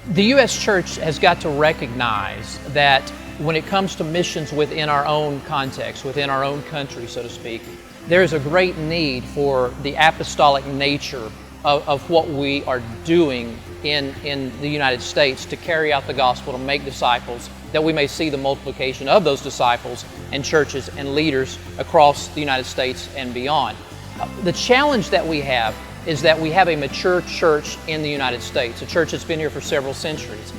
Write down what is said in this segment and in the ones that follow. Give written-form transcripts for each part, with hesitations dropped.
The U.S. Church has got to recognize that when it comes to missions within our own context, within our own country, so to speak, there is a great need for the apostolic nature of what we are doing in the United States to carry out the gospel, to make disciples, that we may see the multiplication of those disciples and churches and leaders across the United States and beyond. The challenge that we have is that we have a mature church in the United States, a church that's been here for several centuries.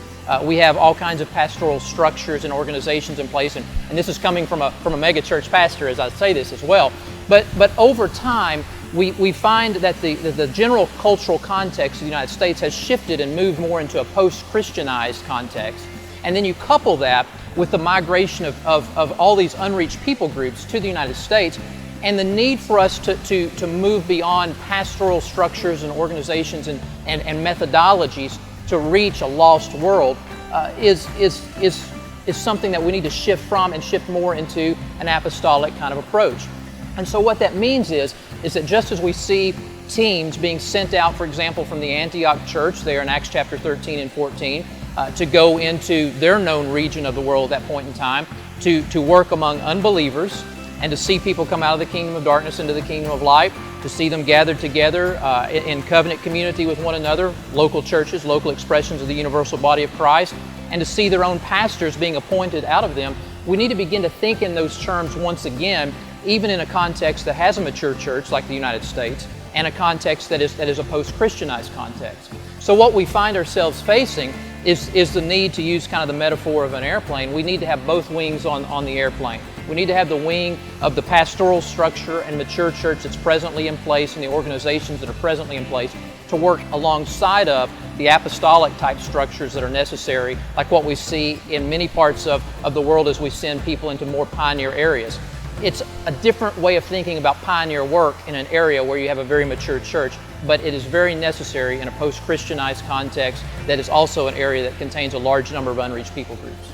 We have all kinds of pastoral structures and organizations in place, and this is coming from a mega church pastor as I say this as well. But over time, we find that the general cultural context of the United States has shifted and moved more into a post-Christianized context. And then you couple that with the migration of all these unreached people groups to the United States, and the need for us to move beyond pastoral structures and organizations and methodologies to reach a lost world is something that we need to shift from and shift more into an apostolic kind of approach. And so what that means is that just as we see teams being sent out, for example, from the Antioch church there in Acts chapter 13 and 14, to go into their known region of the world at that point in time, to work among unbelievers, and to see people come out of the kingdom of darkness into the kingdom of light, to see them gathered together in covenant community with one another, local churches, local expressions of the universal body of Christ, and to see their own pastors being appointed out of them. We need to begin to think in those terms once again, even in a context that has a mature church like the United States, and a context that is a post-Christianized context. So what we find ourselves facing is the need to use kind of the metaphor of an airplane. We need to have both wings on the airplane. We need to have the wing of the pastoral structure and mature church that's presently in place and the organizations that are presently in place to work alongside of the apostolic type structures that are necessary, like what we see in many parts of the world as we send people into more pioneer areas. It's a different way of thinking about pioneer work in an area where you have a very mature church, but it is very necessary in a post-Christianized context that is also an area that contains a large number of unreached people groups.